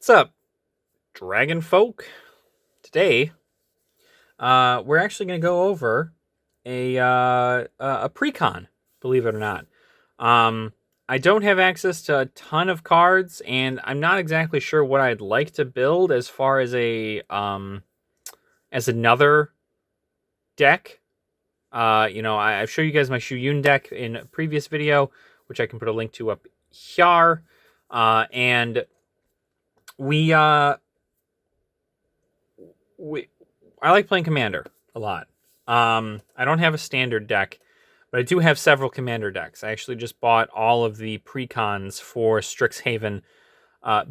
What's up, dragon folk? Today, we're actually going to go over a precon, believe it or not. I don't have access to a ton of cards, and I'm not exactly sure what I'd like to build as far as as another deck. I've showed you guys my Shuyun deck in a previous video, which I can put a link to up here. And I like playing Commander a lot. I don't have a standard deck, but I do have several Commander decks. I actually just bought all of the precons for Strixhaven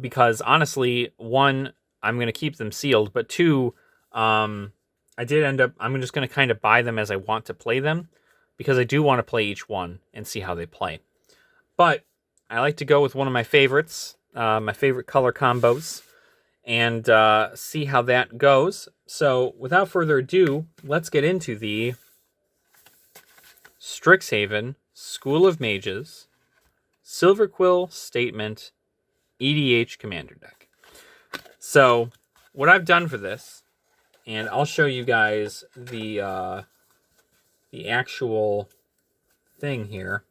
because honestly, one, I'm going to keep them sealed, but two, I'm just going to kind of buy them as I want to play them because I do want to play each one and see how they play. But I like to go with one of my favorites, my favorite color combos, and see how that goes. So without further ado, let's get into the Strixhaven School of Mages Silverquill Statement EDH Commander deck. So what I've done for this, and I'll show you guys the actual thing here.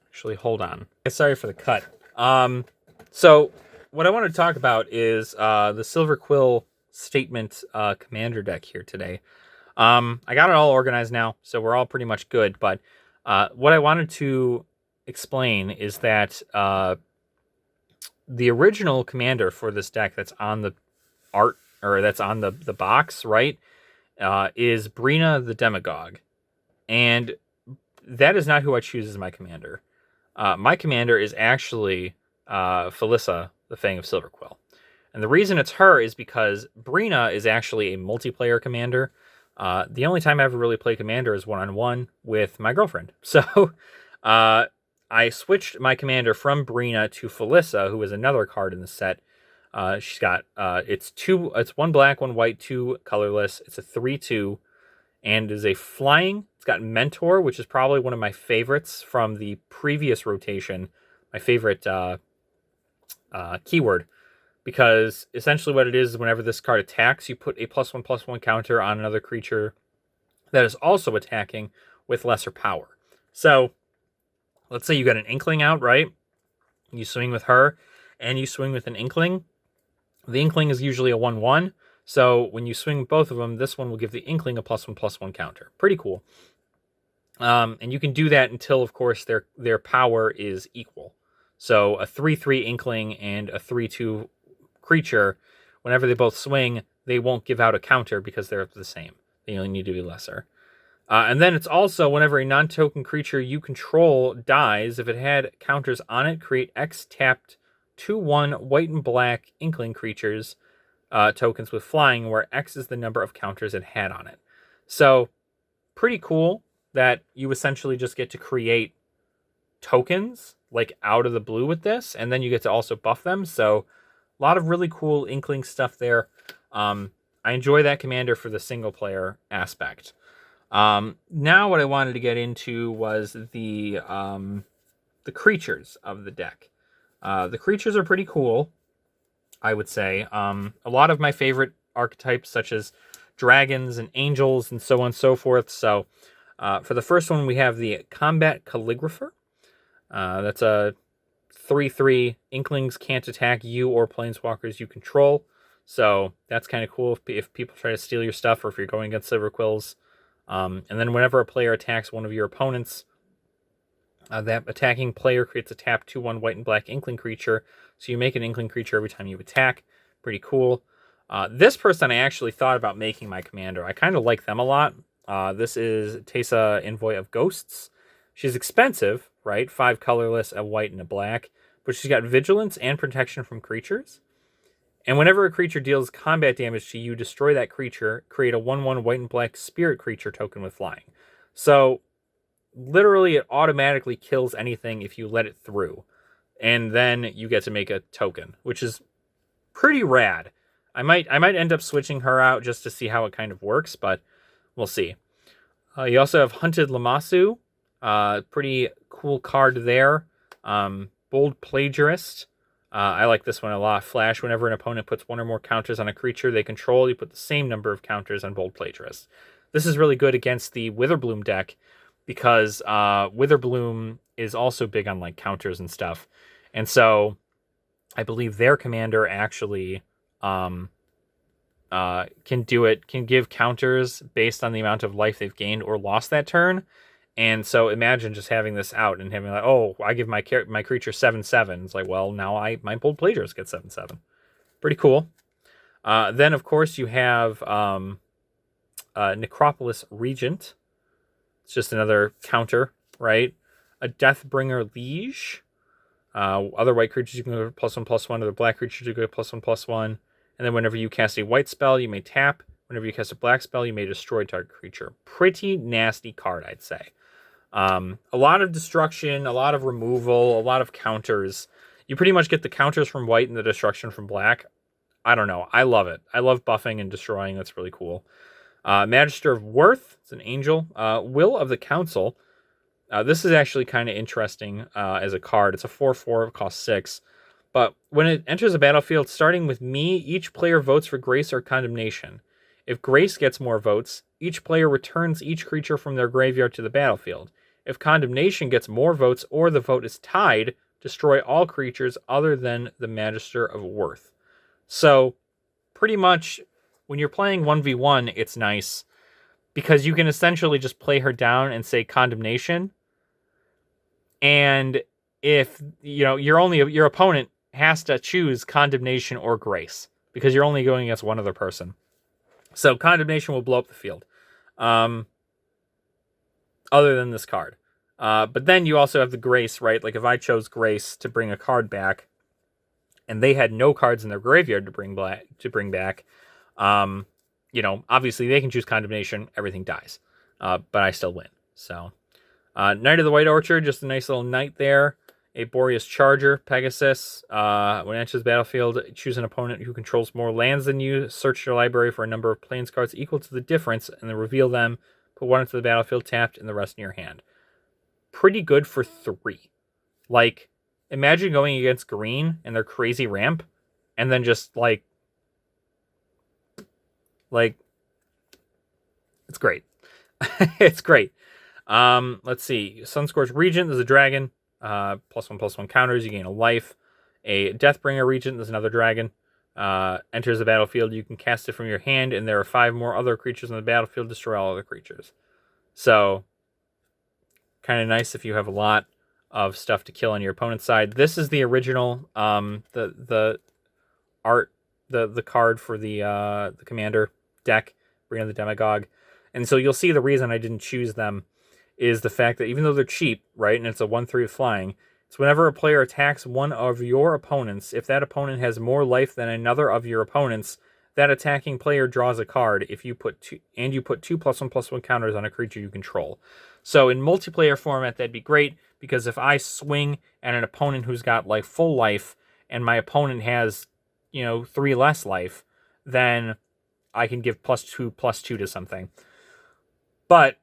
Actually, hold on. Sorry for the cut. So what I want to talk about is the Silverquill Statement Commander deck here today. I got it all organized now, so we're all pretty much good. But what I wanted to explain is that the original commander for this deck that's on the art, or that's on the box, right, is Brina the Demagogue. And that is not who I choose as my commander. My commander is actually Felissa, the Fang of Silverquill. And the reason it's her is because Brina is actually a multiplayer commander. The only time I ever really play commander is one-on-one with my girlfriend. So I switched my commander from Brina to Felissa, who is another card in the set. She's got it's one black, one white, two colorless. It's a 3/2 and is a flying. It's got Mentor, which is probably one of my favorites from the previous rotation. My favorite keyword, because essentially what it is whenever this card attacks, you put a +1/+1 counter on another creature that is also attacking with lesser power. So let's say you got an Inkling out, right? You swing with her, and you swing with an Inkling. The Inkling is usually a 1/1. So when you swing both of them, this one will give the Inkling a +1/+1 counter. Pretty cool. And you can do that until, of course, their power is equal. So a 3/3 Inkling and a 3/2 creature, whenever they both swing, they won't give out a counter because they're the same. They only need to be lesser. And then it's also whenever a non-token creature you control dies, if it had counters on it, create X tapped 2/1 white and black Inkling creatures tokens with flying, where X is the number of counters it had on it. So pretty cool that you essentially just get to create tokens like out of the blue with this, and then you get to also buff them. So a lot of really cool Inkling stuff there. I enjoy that commander for the single player aspect. Now what I wanted to get into was the creatures of the deck. The creatures are pretty cool, I would say. A lot of my favorite archetypes, such as dragons and angels and so on and so forth. So for the first one, we have the Combat Calligrapher. That's a 3/3. Inklings can't attack you or planeswalkers you control. So that's kind of cool if people try to steal your stuff, or if you're going against Silverquills. And then whenever a player attacks one of your opponents, that attacking player creates a tap 2/1 white and black Inkling creature. So you make an Inkling creature every time you attack. Pretty cool. This person I actually thought about making my commander. I kind of like them a lot. This is Tasa, Envoy of Ghosts. She's expensive, right? 5 colorless, a white, and a black. But she's got vigilance and protection from creatures. And whenever a creature deals combat damage to you, destroy that creature, create a 1/1 white and black spirit creature token with flying. So literally it automatically kills anything if you let it through. And then you get to make a token, which is pretty rad. I might end up switching her out just to see how it kind of works, but we'll see. You also have Hunted Lamassu. Pretty cool card there. Bold Plagiarist. I like this one a lot. Flash, whenever an opponent puts one or more counters on a creature they control, you put the same number of counters on Bold Plagiarist. This is really good against the Witherbloom deck because Witherbloom is also big on like counters and stuff. And so I believe their commander actually can give counters based on the amount of life they've gained or lost that turn. And so imagine just having this out and having like, oh, I give my creature 7/7. It's like, well, now my Bold Plagiarist gets 7/7. Pretty cool. Then of course you have Necropolis Regent. It's just another counter, right? A Deathbringer Liege. Other white creatures you can go +1/+1. Other black creatures you go +1/+1. And then whenever you cast a white spell, you may tap. Whenever you cast a black spell, you may destroy target creature. Pretty nasty card, I'd say. A lot of destruction, a lot of removal, a lot of counters. You pretty much get the counters from white and the destruction from black. I don't know. I love it. I love buffing and destroying. That's really cool. Magister of Worth. It's an angel. Will of the Council. This is actually kind of interesting as a card. It's a 4/4. It costs 6. But when it enters a battlefield, starting with me, each player votes for Grace or Condemnation. If Grace gets more votes, each player returns each creature from their graveyard to the battlefield. If Condemnation gets more votes or the vote is tied, destroy all creatures other than the Magister of Worth. So, pretty much, when you're playing 1v1, it's nice, because you can essentially just play her down and say Condemnation, and if, your opponent has to choose Condemnation or Grace, because you're only going against one other person. So Condemnation will blow up the field. Other than this card. But then you also have the Grace, right? Like if I chose Grace to bring a card back, and they had no cards in their graveyard to bring back, obviously they can choose Condemnation, everything dies. But I still win. So Knight of the White Orchard, just a nice little knight there. A Boreas Charger, Pegasus. When it enters the battlefield, choose an opponent who controls more lands than you. Search your library for a number of plains cards equal to the difference, and then reveal them. Put one into the battlefield tapped, and the rest in your hand. Pretty good for 3. Like, imagine going against green and their crazy ramp, and then just like, it's great. It's great. Let's see. Sunscorched Regent, there's a dragon. +1/+1 counters, you gain a life. A Deathbringer Regent, there's another dragon. Enters the battlefield, you can cast it from your hand, and there are 5 more other creatures on the battlefield, destroy all other creatures. So, kind of nice if you have a lot of stuff to kill on your opponent's side. This is the original, the card for the commander deck, Bring on the Demagogue. And so you'll see the reason I didn't choose them is the fact that even though they're cheap, right, and it's a 1/3 with flying, it's whenever a player attacks one of your opponents, if that opponent has more life than another of your opponents, that attacking player draws a card if you put 2 +1/+1 counters on a creature you control. So in multiplayer format, that'd be great, because if I swing at an opponent who's got like full life and my opponent has, 3 less life, then I can give +2/+2 to something. But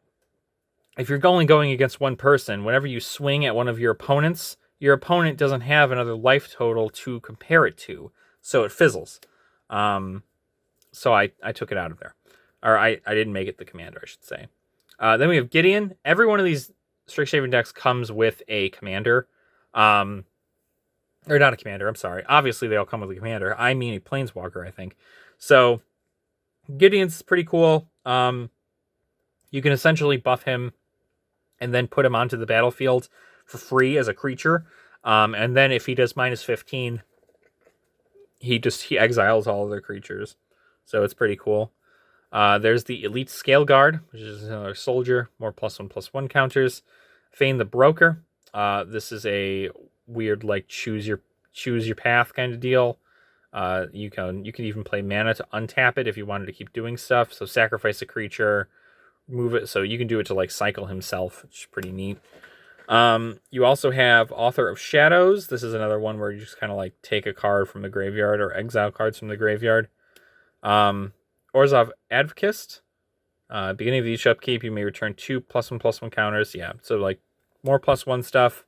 if you're only going against one person, whenever you swing at one of your opponents, your opponent doesn't have another life total to compare it to, so it fizzles. So I took it out of there. Or I didn't make it the commander, I should say. Then we have Gideon. Every one of these Strixhaven decks comes with a commander. Or not a commander, I'm sorry. Obviously they all come with a commander. I mean a planeswalker, I think. So Gideon's pretty cool. You can essentially buff him and then put him onto the battlefield for free as a creature. And then if he does -15, he exiles all of their creatures. So it's pretty cool. There's the Elite Scale Guard, which is another soldier, more +1/+1 counters. Feign the Broker. This is a weird, like, choose your path kind of deal. You can even play mana to untap it if you wanted to keep doing stuff. So sacrifice a creature, move it, so you can do it to like cycle himself, which is pretty neat. You also have Author of Shadows. This is another one where you just kind of like take a card from the graveyard or exile cards from the graveyard. Orzhov Advocist. Beginning of each upkeep, you may return 2 +1/+1 counters. Yeah, so like more +1 stuff.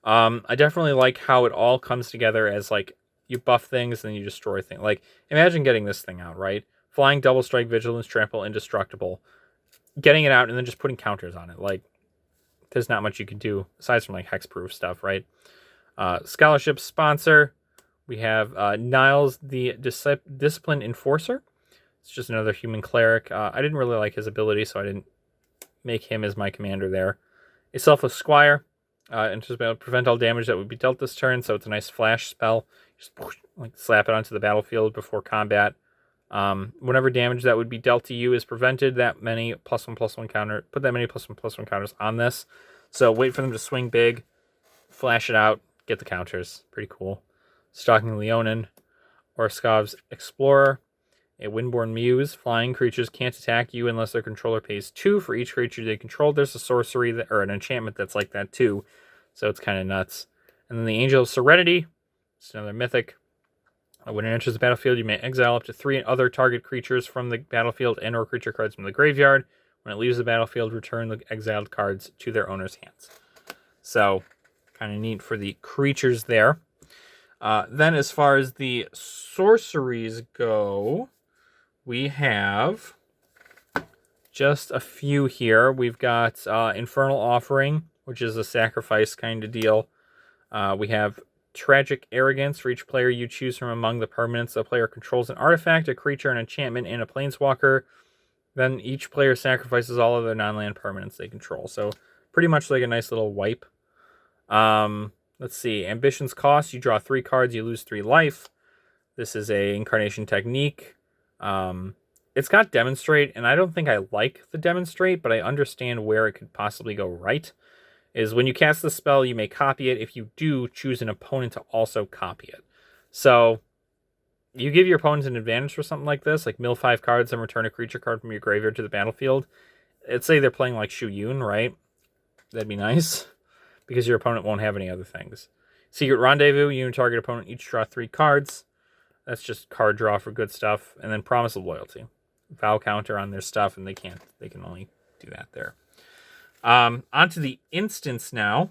I definitely like how it all comes together as like you buff things and then you destroy things. Like imagine getting this thing out, right? Flying, double strike, vigilance, trample, indestructible. Getting it out and then just putting counters on it. Like there's not much you can do aside from like hexproof stuff, right? Scholarship sponsor. We have Niles, the Discipline Enforcer. It's just another human cleric. I didn't really like his ability, so I didn't make him as my commander there. A Selfless Squire. Enters battle, prevent all damage that would be dealt this turn, so it's a nice flash spell. Just like slap it onto the battlefield before combat. Whenever damage that would be dealt to you is prevented, that many +1/+1 counter. Put that many +1/+1 counters on this. So wait for them to swing big, flash it out, get the counters. Pretty cool. Stalking Leonin, Orskov's Explorer, a Windborn Muse. Flying creatures can't attack you unless their controller pays 2 for each creature they control. There's a sorcery or an enchantment that's like that too, so it's kind of nuts. And then the Angel of Serenity. It's another mythic. When it enters the battlefield, you may exile up to 3 other target creatures from the battlefield and/or creature cards from the graveyard. When it leaves the battlefield, return the exiled cards to their owner's hands. So, kind of neat for the creatures there. Then as far as the sorceries go, we have just a few here. We've got Infernal Offering, which is a sacrifice kind of deal. We have Tragic Arrogance. For each player you choose from among the permanents, the player controls an artifact, a creature, an enchantment, and a planeswalker. Then each player sacrifices all of their non-land permanents they control. So pretty much like a nice little wipe. Let's see. Ambition's cost. You draw 3 cards, you lose 3 life. This is a incarnation technique. It's got Demonstrate, and I don't think I like the Demonstrate, but I understand where it could possibly go right. Is when you cast the spell, you may copy it. If you do, choose an opponent to also copy it. So you give your opponent an advantage for something like this, like mill 5 cards and return a creature card from your graveyard to the battlefield. Let's say they're playing like Shu Yun, right? That'd be nice, because your opponent won't have any other things. Secret Rendezvous, you and target opponent each draw 3 cards. That's just card draw for good stuff. And then Promise of Loyalty. Vow counter on their stuff, and they can only do that there. Onto the instants now.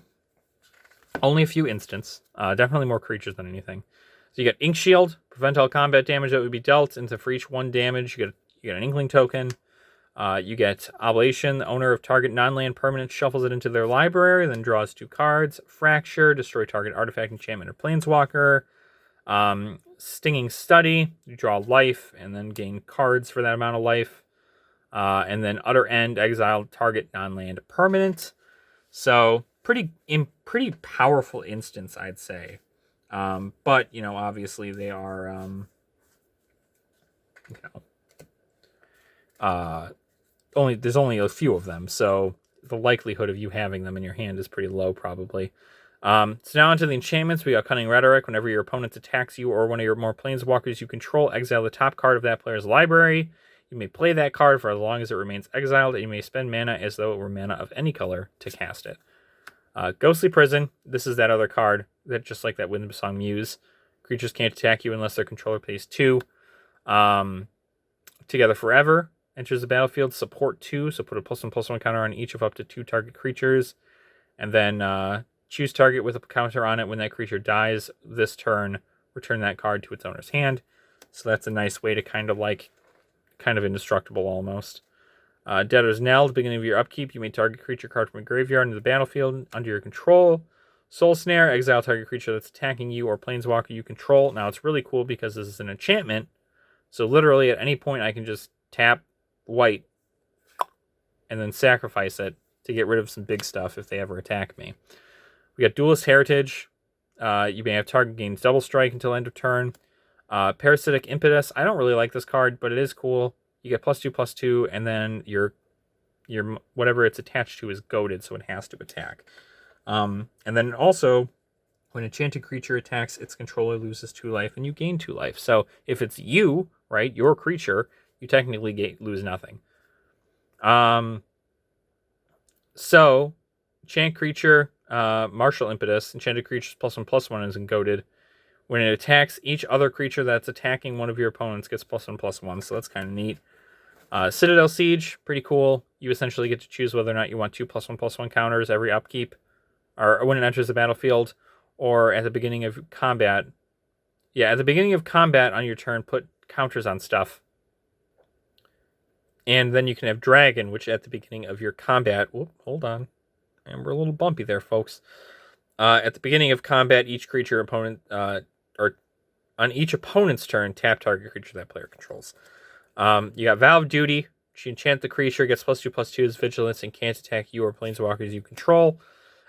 Only a few instants. Definitely more creatures than anything. So you got Ink Shield, prevent all combat damage that would be dealt, and for each 1 damage, you get an Inkling token. You get Oblation. The owner of target non-land permanent shuffles it into their library, then draws 2 cards. Fracture, destroy target artifact, enchantment, or planeswalker. Stinging Study, you draw life and then gain cards for that amount of life. And then Utter End, exile target non-land permanent. So pretty powerful instance, I'd say. But obviously they are there's only a few of them, so the likelihood of you having them in your hand is pretty low, probably. So now onto the enchantments. We got Cunning Rhetoric. Whenever your opponent attacks you or one of your more planeswalkers you control, exile the top card of that player's library. You may play that card for as long as it remains exiled, and you may spend mana as though it were mana of any color to cast it. Ghostly Prison. This is that other card that, just like that Windsong Muse, creatures can't attack you unless their controller pays 2. Together Forever. Enters the battlefield, support 2, so put a +1/+1 counter on each of up to 2 target creatures. And then choose target with a counter on it. When that creature dies this turn, return that card to its owner's hand. So that's a nice way to kind of indestructible almost. Debtor's Knell. At the beginning of your upkeep, you may target creature card from a graveyard into the battlefield under your control. Soul Snare. Exile target creature that's attacking you or planeswalker you control. Now it's really cool because this is an enchantment. So literally at any point I can just tap white and then sacrifice it to get rid of some big stuff if they ever attack me. We got Duelist Heritage. You may have target gains double strike until end of turn. Parasitic Impetus. I don't really like this card, but it is cool. You get +2/+2, and then your whatever it's attached to is goaded, so it has to attack. And then also, when an enchanted creature attacks, its controller loses 2 life, and you gain 2 life. So if it's you, right, your creature, you technically lose nothing. So, enchant creature, Martial Impetus. Enchanted creatures +1/+1 is goaded. When it attacks, each other creature that's attacking one of your opponents gets +1/+1, so that's kind of neat. Citadel Siege, pretty cool. You essentially get to choose whether or not you want 2 +1/+1 counters every upkeep. or when it enters the battlefield, or at the beginning of combat. Yeah, at the beginning of combat on your turn, put counters on stuff. And then you can have Dragon, which at the beginning of your combat... Whoop, hold on. And we're a little bumpy there, folks. At the beginning of combat, each creature opponent... or on each opponent's turn, tap target creature that player controls. You got Vow of Duty, which you enchant the creature, gets +2/+2 as vigilance, and can't attack you or planeswalkers you control.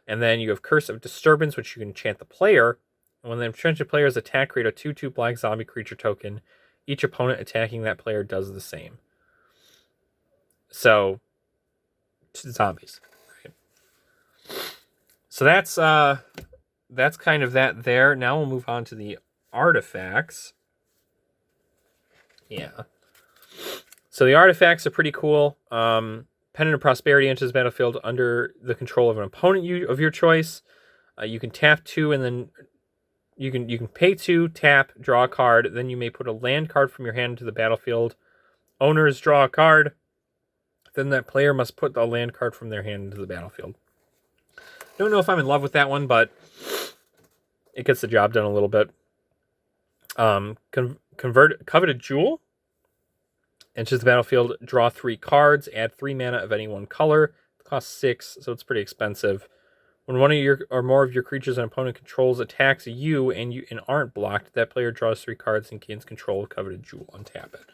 And then you have Curse of Disturbance, which you can enchant the player. And when the enchanted player's attack, create a 2/2 black zombie creature token. Each opponent attacking that player does the same. So, zombies. Right. So that's kind of that there. Now we'll move on to the artifacts. Yeah. So the artifacts are pretty cool. Pendant of Prosperity enters the battlefield under the control of an opponent of your choice. You can tap 2 and then you can pay 2, tap, draw a card. Then you may put a land card from your hand into the battlefield. Owners draw a card. Then that player must put the land card from their hand into the battlefield. Don't know if I'm in love with that one, but it gets the job done a little bit. Coveted Jewel enters the battlefield. Draw 3 cards. Add 3 mana of any one color. It costs 6, so it's pretty expensive. When one of your or more of your creatures an opponent controls attacks you and aren't blocked, that player draws 3 cards and gains control of Coveted Jewel. Untap it.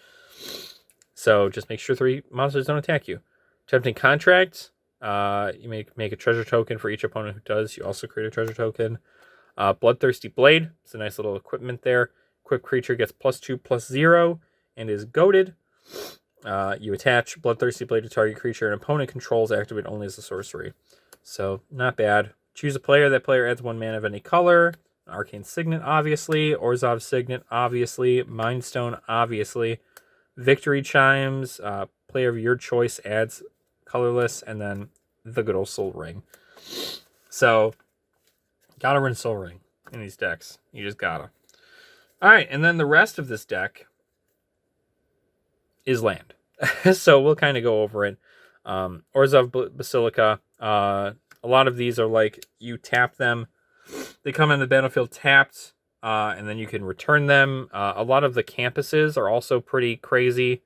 So just make sure 3 monsters don't attack you. Tempting Contract. You make a treasure token for each opponent who does. You also create a treasure token. Bloodthirsty Blade. It's a nice little equipment there. Equipped creature gets +2/+0 and is goaded. You attach Bloodthirsty Blade to target creature and opponent controls, activate only as a sorcery. So, not bad. Choose a player. That player adds 1 mana of any color. Arcane Signet, obviously. Orzhov Signet, obviously. Mind Stone, obviously. Victory Chimes. Player of your choice adds colorless. And then the good old Soul Ring. So, gotta run Soul Ring in these decks. You just gotta. Alright, and then the rest of this deck is land. So, we'll kind of go over it. Orzhov Basilica. A lot of these are like you tap them. They come on the battlefield tapped, and then you can return them. A lot of the campuses are also pretty crazy.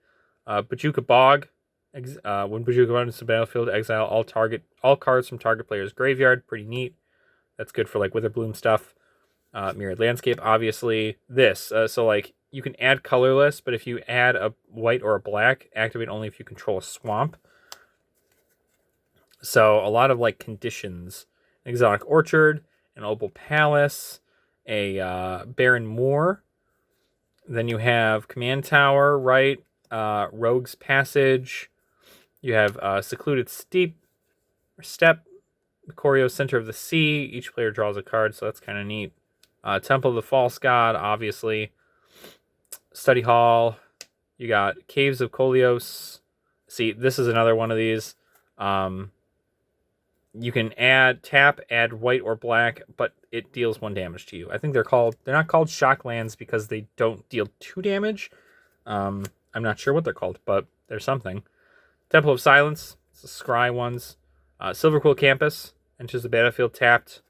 Bojuka Bog. When Bojuka Bog enters the battlefield, exile all cards from target player's graveyard. Pretty neat. That's good for like Witherbloom stuff. Mirrored Landscape, obviously. So like you can add colorless, but if you add a white or a black, activate only if you control a swamp. So a lot of like conditions. Exotic Orchard, an Opal Palace, a Barren Moor. Then you have Command Tower, right? Rogue's Passage. You have Secluded Step, Corio, Center of the Sea. Each player draws a card, so that's kind of neat. Temple of the False God, obviously. Study Hall. You got Caves of Kolios. See, this is another one of these. You can add white or black, but it deals 1 damage to you. I think they're not called shock lands because they don't deal 2 damage. I'm not sure what they're called, but they're something. Temple of Silence, it's the scry ones. Silverquill Campus enters the battlefield tapped.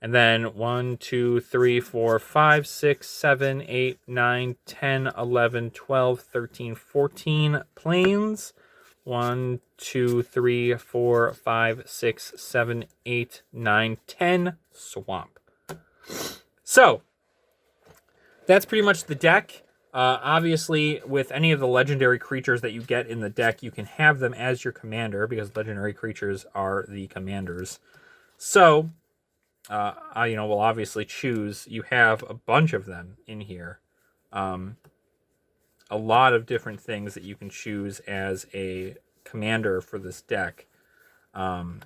And then 1, 2, 3, 4, 5, 6, 7, 8, 9, 10, 11, 12, 13, 14 planes. 1, 2, 3, 4, 5, 6, 7, 8, 9, 10 swamp. So, that's pretty much the deck. Obviously, with any of the legendary creatures that you get in the deck, you can have them as your commander because legendary creatures are the commanders. So, we'll obviously choose. You have a bunch of them in here. A lot of different things that you can choose as a commander for this deck. But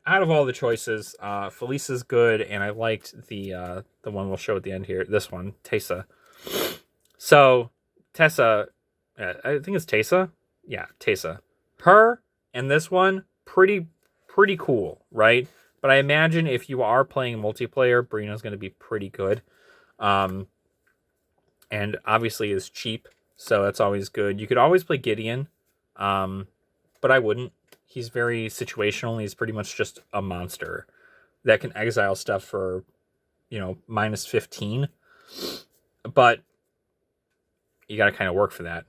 out of all the choices, Felisa's good, and I liked the one we'll show at the end here. This one, Tasa. So, Tasa, I think it's Tasa? Yeah, Tasa. Her and this one, pretty cool, right? But I imagine if you are playing multiplayer, Brina's going to be pretty good. And obviously is cheap, so that's always good. You could always play Gideon, but I wouldn't. He's very situational. He's pretty much just a monster that can exile stuff for, minus 15. But you got to kind of work for that.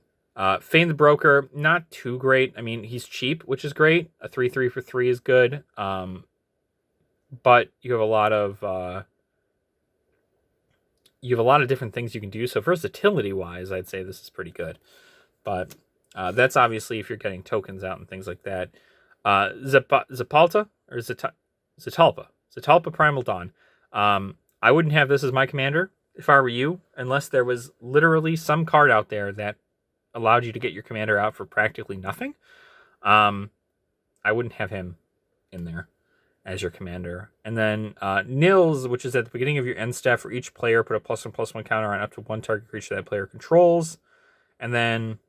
Feign the Broker, not too great. I mean, he's cheap, which is great. A 3/3 for 3 is good. But you have a lot of different things you can do. So versatility wise, I'd say this is pretty good. But that's obviously if you're getting tokens out and things like that. Zapalta or Zatalpa Primal Dawn. I wouldn't have this as my commander if I were you, unless there was literally some card out there that allowed you to get your commander out for practically nothing. I wouldn't have him in there as your commander. And then Nils, which is at the beginning of your end step, for each player, put a +1/+1 counter on up to one target creature that player controls. And then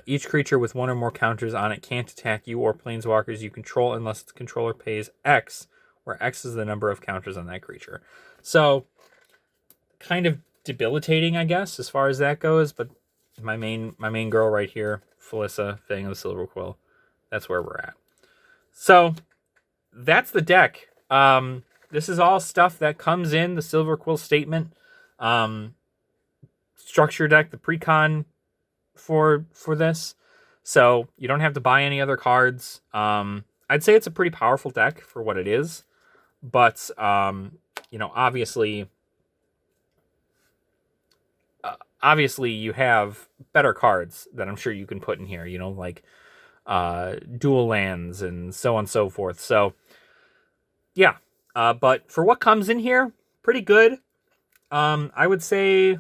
each creature with one or more counters on it can't attack you or planeswalkers you control unless its controller pays X, where X is the number of counters on that creature. So, kind of debilitating, I guess, as far as that goes. But my main girl right here, Felissa, Fang of the Silverquill, that's where we're at. So, that's the deck. This is all stuff that comes in the Silverquill statement. Structure deck, the precon for this. So you don't have to buy any other cards. I'd say it's a pretty powerful deck for what it is. But, obviously you have better cards that I'm sure you can put in here, like dual lands and so on and so forth. So, yeah. But for what comes in here, pretty good. I would say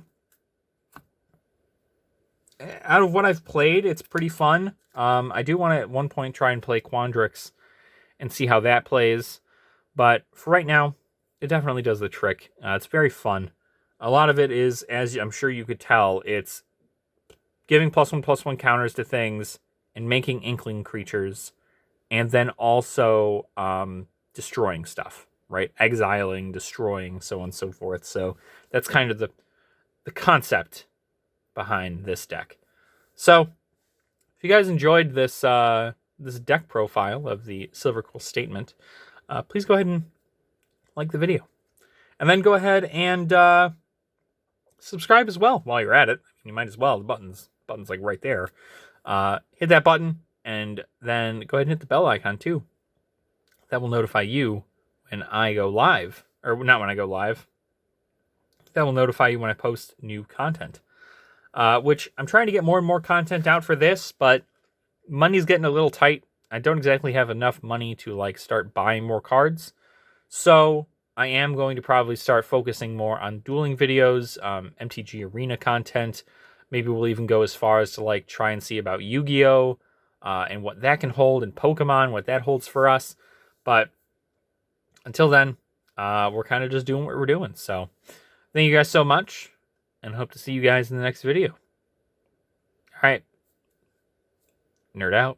out of what I've played, it's pretty fun. I do want to at one point try and play Quandrix and see how that plays. But for right now, it definitely does the trick. It's very fun. A lot of it is, as I'm sure you could tell, it's giving +1/+1 counters to things and making inkling creatures, and then also destroying stuff, right? Exiling, destroying, so on and so forth. So that's kind of the concept behind this deck. So if you guys enjoyed this this deck profile of the Silverquill statement, please go ahead and like the video. And then go ahead and subscribe as well while you're at it. You might as well. The button's like right there. Hit that button and then go ahead and hit the bell icon too. That will notify you when I go live. Or not when I go live. That will notify you when I post new content. Which I'm trying to get more and more content out for this, but money's getting a little tight. I don't exactly have enough money to start buying more cards. So I am going to probably start focusing more on dueling videos, MTG Arena content. Maybe we'll even go as far as to try and see about Yu-Gi-Oh! And what that can hold, and Pokemon, what that holds for us. But until then, we're kind of just doing what we're doing. So thank you guys so much, and hope to see you guys in the next video. All right. Nerd out.